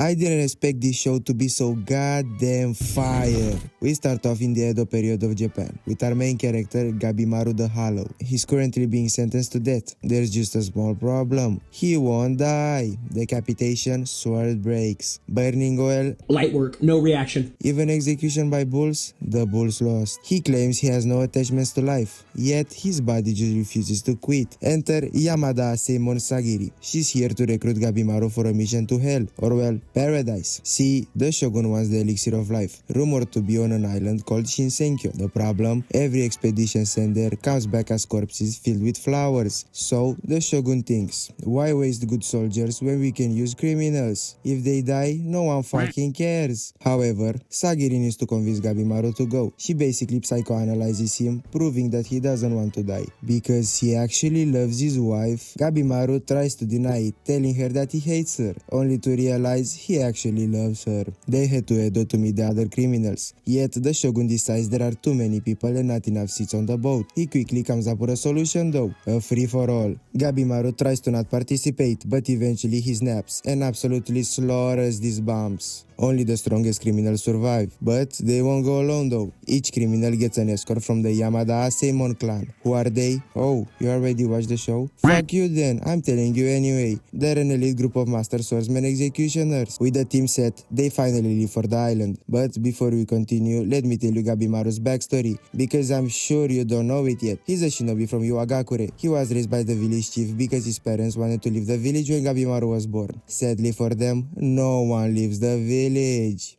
I didn't expect this show to be so goddamn fire. We start off in the Edo period of Japan, with our main character Gabimaru the Hollow. He's currently being sentenced to death. There's just a small problem. He won't die. Decapitation, sword breaks. Burning oil, light work, no reaction. Even execution by bulls, the bulls lost. He claims he has no attachments to life, yet his body just refuses to quit. Enter Yamada Seimon Sagiri. She's here to recruit Gabimaru for a mission to hell, or well, paradise. See, the shogun wants the elixir of life, rumored to be on an island called Shinsenkyo. The problem? Every expedition sent there comes back as corpses filled with flowers. So, the shogun thinks, why waste good soldiers when we can use criminals? If they die, no one fucking cares. However, Sagiri needs to convince Gabimaru to go. She basically psychoanalyzes him, proving that he doesn't want to die. Because he actually loves his wife, Gabimaru tries to deny it, telling her that he hates her, only to realize he actually loves her. They head to Edo to meet the other criminals. Yet the shogun decides there are too many people and not enough seats on the boat. He quickly comes up with a solution though, a free-for-all. Gabimaru tries to not participate, but eventually he snaps and absolutely slaughters these bombs. Only the strongest criminals survive, but they won't go alone though. Each criminal gets an escort from the Yamada Seimon clan. Who are they? Oh, you already watched the show? Fuck you then, I'm telling you anyway. They're an elite group of master swordsmen executioners. With the team set, they finally leave for the island. But before we continue, let me tell you Gabimaru's backstory, because I'm sure you don't know it yet. He's a shinobi from Iwagakure. He was raised by the village chief because his parents wanted to leave the village when Gabimaru was born. Sadly for them, no one leaves the village.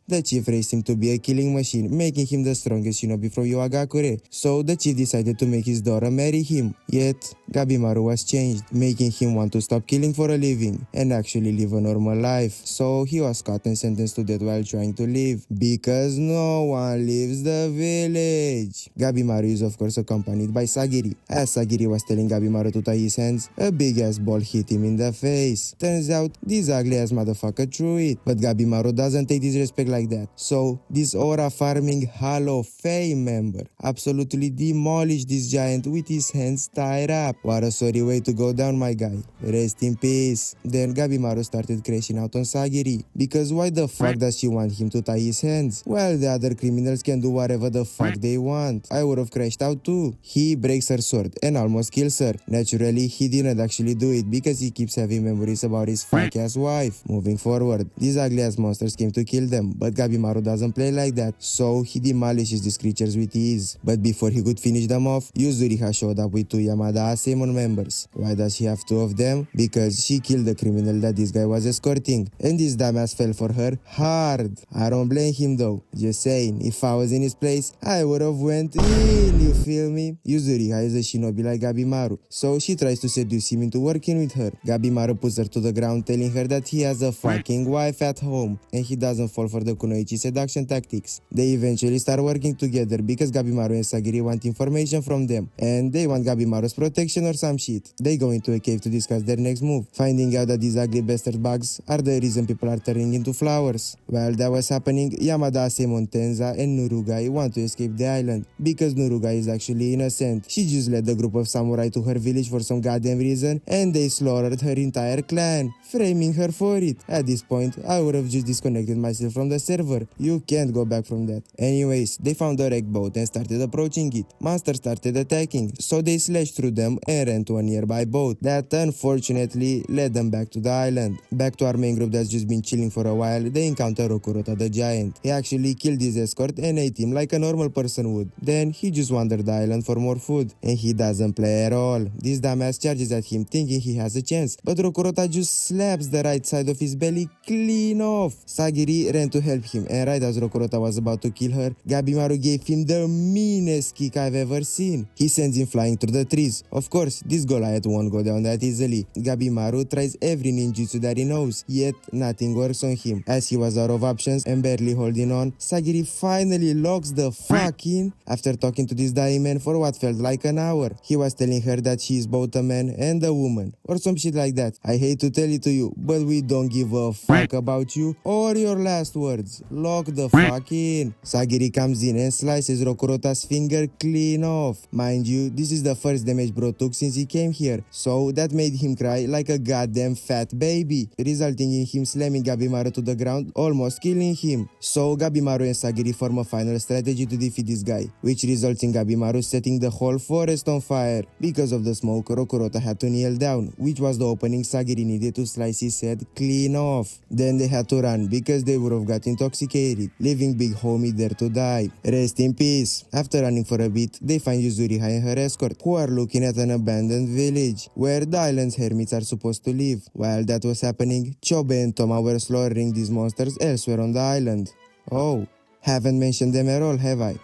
The chief raised him to be a killing machine, making him the strongest shinobi from Iwagakure. So the chief decided to make his daughter marry him. Yet, Gabimaru was changed, making him want to stop killing for a living and actually live a normal life. So he was caught and sentenced to death while trying to live, because no one leaves the village. Gabimaru is of course accompanied by Sagiri. As Sagiri was telling Gabimaru to tie his hands, a big ass ball hit him in the face. Turns out, this ugly ass motherfucker threw it, but Gabimaru doesn't take disrespect like that. So, this aura farming Hall of Fame member absolutely demolished this giant with his hands tied up. What a sorry way to go down, my guy. Rest in peace. Then Gabimaru started crashing out on Sagiri, because why the fuck does she want him to tie his hands? Well, the other criminals can do whatever the fuck they want. I would have crashed out too. He breaks her sword and almost kills her. Naturally, he didn't actually do it because he keeps having memories about his fuck ass wife. Moving forward, these ugly ass monsters came to kill them, but Gabimaru doesn't play like that, so he demolishes these creatures with ease. But before he could finish them off, Yuzuriha showed up with two Yamada Seimon members. Why does he have two of them? Because she killed the criminal that this guy was escorting, and this dumbass fell for her hard. I don't blame him though. Just saying, if I was in his place, I would have went in, you feel me? Yuzuriha is a shinobi like Gabimaru, so she tries to seduce him into working with her. Gabimaru puts her to the ground, telling her that he has a fucking wife at home, and he doesn't fall for the kunoichi seduction tactics. They eventually start working together because Gabimaru and Sagiri want information from them, and they want Gabimaru's protection or some shit. They go into a cave to discuss their next move, finding out that these ugly bastard bugs are the reason people are turning into flowers. While that was happening, Yamada Seimon Tenza and Nurugai want to escape the island, because Nurugai is actually innocent. She just led a group of samurai to her village for some goddamn reason, and they slaughtered her entire clan, framing her for it. At this point, I would have just disconnected myself from the server. You can't go back from that. Anyways, they found a wrecked boat and started approaching it. Monsters started attacking, so they slashed through them and ran to a nearby boat that unfortunately led them back to the island. Back to our main group that's just been chilling for a while, they encounter Rokurota the giant. He actually killed his escort and ate him like a normal person would. Then he just wandered the island for more food, and he doesn't play at all. This dumbass charges at him thinking he has a chance, but Rokurota just slaps the right side of his belly clean off. Sagiri ran to help him, and right as Rokurota was about to kill her, Gabimaru gave him the meanest kick I've ever seen. He sends him flying through the trees. Of course, this Goliath won't go down that easily. Gabimaru tries every ninjutsu that he knows, yet nothing works on him. As he was out of options and barely holding on, Sagiri finally locks the fuck in. After talking to this dying man for what felt like an hour, he was telling her that she is both a man and a woman, or some shit like that. I hate to tell it to you, but we don't give a fuck about you or your last words. Lock the fuck in. Sagiri comes in and slices Rokurota's finger clean off. Mind you, this is the first damage bro took since he came here, so that made him cry like a goddamn fat baby, resulting in him slamming slamming Gabimaru to the ground, almost killing him. So Gabimaru and Sagiri form a final strategy to defeat this guy, which results in Gabimaru setting the whole forest on fire. Because of the smoke, Rokurota had to kneel down, which was the opening Sagiri needed to slice his head clean off. Then they had to run because they would have got intoxicated, leaving Big Homie there to die. Rest in peace. After running for a bit, they find Yuzuriha and her escort, who are looking at an abandoned village, where the island's hermits are supposed to live. While that was happening, Chobe and Toma were slaughtering these monsters elsewhere on the island. Oh, haven't mentioned them at all, have I?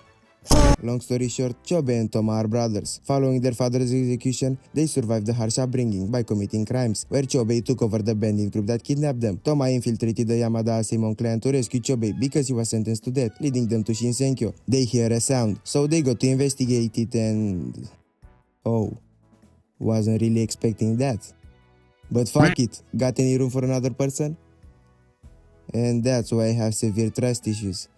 Long story short, Chobe and Toma are brothers. Following their father's execution, they survived the harsh upbringing by committing crimes, where Chobe took over the bandit group that kidnapped them. Toma infiltrated the Yamada Asaemon clan to rescue Chobe because he was sentenced to death, leading them to Shinsenkyo. They hear a sound, so they go to investigate it and... oh, wasn't really expecting that. But fuck it, got any room for another person? And that's why I have severe trust issues.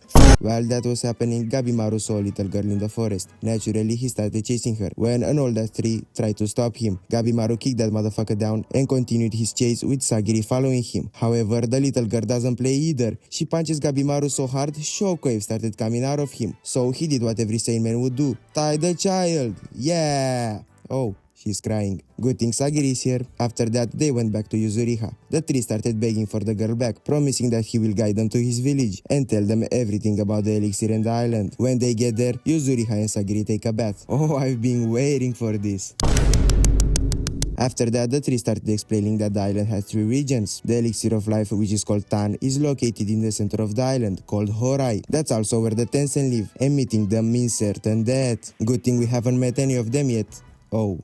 While that was happening, Gabimaru saw a little girl in the forest. Naturally, he started chasing her, when an older tree tried to stop him. Gabimaru kicked that motherfucker down and continued his chase with Sagiri following him. However, the little girl doesn't play either. She punches Gabimaru so hard, shockwaves started coming out of him. So he did what every sane man would do. Tie the child! Yeah! Oh, she's crying. Good thing Sagiri is here. After that, they went back to Yuzuriha. The tree started begging for the girl back, promising that he will guide them to his village and tell them everything about the elixir and the island. When they get there, Yuzuriha and Sagiri take a bath. Oh, I've been waiting for this. After that, the tree started explaining that the island has 3 regions. The elixir of life, which is called Tan, is located in the center of the island, called Horai. That's also where the Tensen live, and meeting them means certain death. Good thing we haven't met any of them yet. Oh,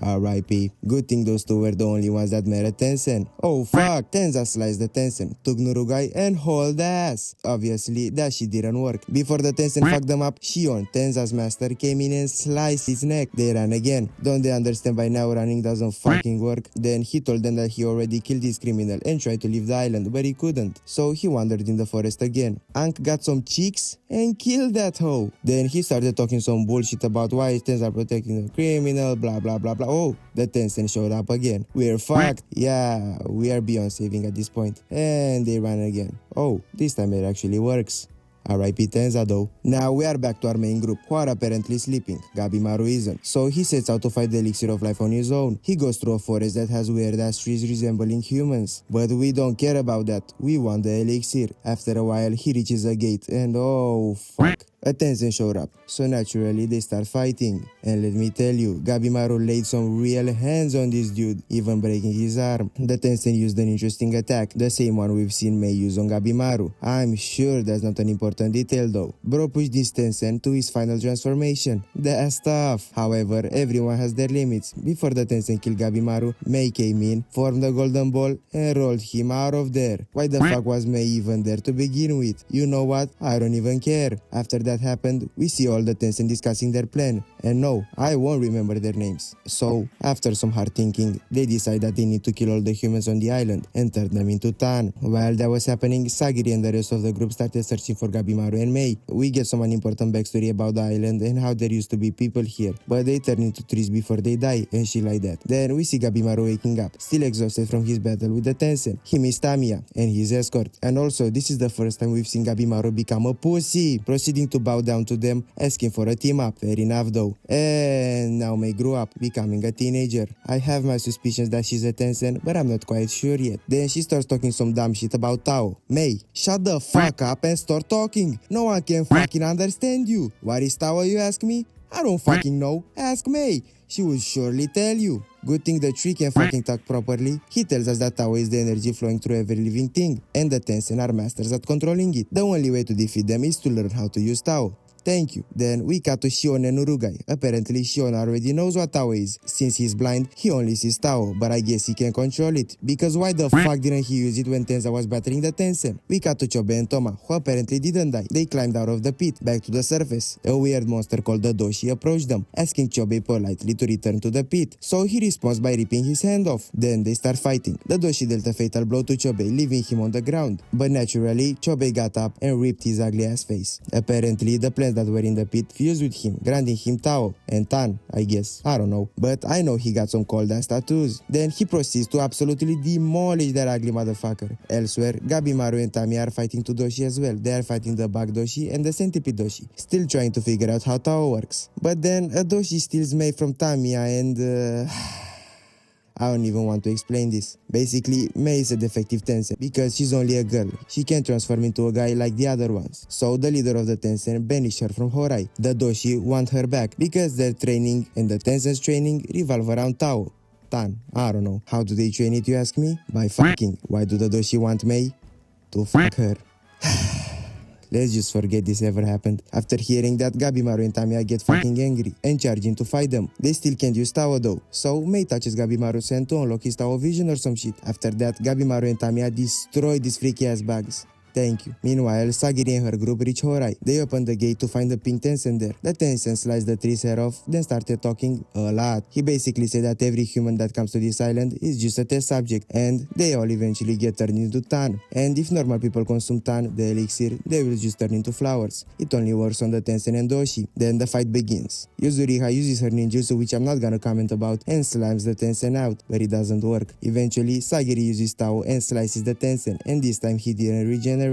R.I.P. Good thing those two were the only ones that met a Tensen. Oh fuck, Tenza sliced the Tensen, took Nurugai and hauled ass. Obviously, that shit didn't work. Before the Tensen fucked them up, Shion, Tenza's master, came in and sliced his neck. They ran again. Don't they understand by now running doesn't fucking work? Then he told them that he already killed his criminal and tried to leave the island, but he couldn't. So he wandered in the forest again. Ankh got some cheeks and killed that hoe. Then he started talking some bullshit about why Tenza are protecting the criminal, blah blah blah blah. Oh, the Tensen showed up again. We're fucked. Yeah, we are beyond saving at this point. And they ran again. Oh, this time it actually works. R.I.P. Tenza though. Now we are back to our main group, who are apparently sleeping. Gabimaru isn't. So he sets out to find the elixir of life on his own. He goes through a forest that has weird ass trees resembling humans. But we don't care about that. We want the elixir. After a while, he reaches a gate and oh fuck. A Tensen showed up, so naturally they start fighting. And let me tell you, Gabimaru laid some real hands on this dude, even breaking his arm. The Tensen used an interesting attack, the same one we've seen Mei use on Gabimaru. I'm sure that's not an important detail though. Bro pushed this Tensen to his final transformation. That's tough. However, everyone has their limits. Before the Tensen killed Gabimaru, Mei came in, formed a golden ball, and rolled him out of there. Why the fuck was Mei even there to begin with? You know what? I don't even care. After that happened, we see all the Tensen discussing their plan, and no, I won't remember their names. So, after some hard thinking, they decide that they need to kill all the humans on the island and turn them into Tan. While that was happening, Sagiri and the rest of the group started searching for Gabimaru and Mei. We get some unimportant backstory about the island and how there used to be people here, but they turn into trees before they die and shit like that. Then we see Gabimaru waking up, still exhausted from his battle with the Tensen. He missed Tamiya and his escort, and also this is the first time we've seen Gabimaru become a pussy, proceeding to bow down to them, asking for a team up. Fair enough though. And now Mei grew up, becoming a teenager. I have my suspicions that she's a Tensen, but I'm not quite sure yet. Then she starts talking some dumb shit about Tao. Mei, shut the fuck up and start talking. No one can fucking understand you. What is Tao, you ask me? I don't fucking know. Ask Mei. She will surely tell you. Good thing the tree can fucking talk properly. He tells us that Tao is the energy flowing through every living thing, and the Tensen are masters at controlling it. The only way to defeat them is to learn how to use Tao. Thank you. Then we cut to Shion and Urugai. Apparently Shion already knows what Tao is. Since he's blind, he only sees Tao, but I guess he can control it. Because why the fuck didn't he use it when Tenza was battling the Tensen? We cut to Chobe and Toma, who apparently didn't die. They climbed out of the pit, back to the surface. A weird monster called the Doshi approached them, asking Chobe politely to return to the pit. So he responds by ripping his hand off. Then they start fighting. The Doshi dealt a fatal blow to Chobe, leaving him on the ground. But naturally, Chobe got up and ripped his ugly ass face. Apparently, the plans that were in the pit fused with him, granting him Tao and Tan, I guess. I don't know. But I know he got some cold ass tattoos. Then he proceeds to absolutely demolish that ugly motherfucker. Elsewhere, Gabimaru and Tami are fighting to Doshi as well. They are fighting the Bug Doshi and the Centipede Doshi, still trying to figure out how Tao works. But then a Doshi steals Mei from Tamiya and I don't even want to explain this. Basically, Mei is a defective Tensen because she's only a girl. She can't transform into a guy like the other ones. So the leader of the Tensen banished her from Horai. The Doshi want her back because their training and the Tensen's training revolve around Tao. Tan, I don't know. How do they train it, you ask me? By fucking. Why do the Doshi want Mei? To fuck her. Let's just forget this ever happened. After hearing that, Gabimaru and Tamiya get fucking angry and charge in to fight them. They still can't use Tao though, so Mei touches Gabimaru's hand to unlock his Tao vision or some shit. After that, Gabimaru and Tamiya destroy these freaky ass bugs. Thank you. Meanwhile, Sagiri and her group reach Horai. They open the gate to find the pink Tensen there. The Tensen sliced the tree's hair off, then started talking a lot. He basically said that every human that comes to this island is just a test subject, and they all eventually get turned into Tan. And if normal people consume Tan, the elixir, they will just turn into flowers. It only works on the Tensen and Doshi. Then the fight begins. Yuzuriha uses her ninjutsu, which I'm not gonna comment about, and slams the Tensen out, but it doesn't work. Eventually, Sagiri uses Tao and slices the Tensen, and this time he didn't regenerate.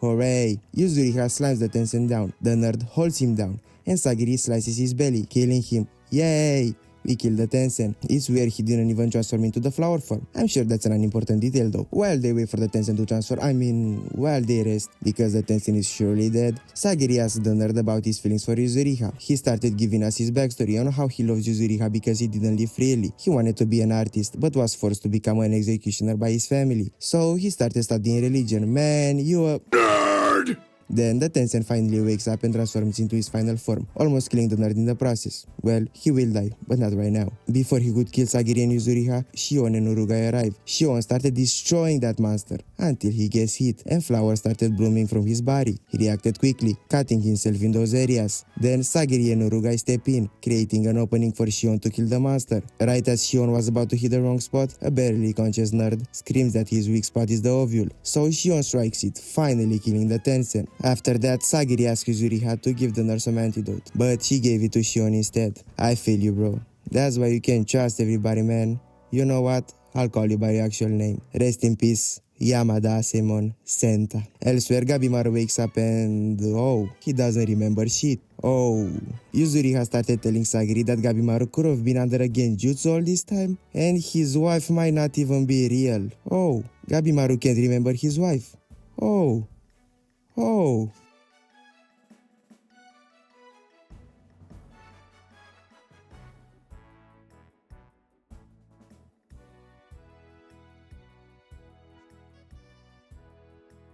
Hooray! Yuzuriha slams the Tensen down. The nerd holds him down, and Sagiri slices his belly, killing him. Yay! We killed the Tensen. It's weird he didn't even transform into the flower form. I'm sure that's an unimportant detail though. While they wait for the Tensen to transform, while they rest, because the Tensen is surely dead, Sagiri asked the nerd about his feelings for Yuzuriha. He started giving us his backstory on how he loves Yuzuriha because he didn't live freely. He wanted to be an artist, but was forced to become an executioner by his family. So he started studying religion. Man, you a nerd! Then the Tensen finally wakes up and transforms into his final form, almost killing the nerd in the process. Well, he will die, but not right now. Before he could kill Sagiri and Yuzuriha, Shion and Urugai arrive. Shion started destroying that monster, until he gets hit, and flowers started blooming from his body. He reacted quickly, cutting himself in those areas. Then Sagiri and Urugai step in, creating an opening for Shion to kill the monster. Right as Shion was about to hit the wrong spot, a barely conscious nerd screams that his weak spot is the ovule. So Shion strikes it, finally killing the Tensen. After that, Sagiri asked Yuzuriha to give the nurse some antidote, but she gave it to Shion instead. I feel you, bro. That's why you can't trust everybody, man. You know what? I'll call you by your actual name. Rest in peace, Yamada Asemon Senta. Elsewhere, Gabimaru wakes up and he doesn't remember shit. Yuzuriha started telling Sagiri that Gabimaru could have been under a genjutsu all this time, and his wife might not even be real. Gabimaru can't remember his wife.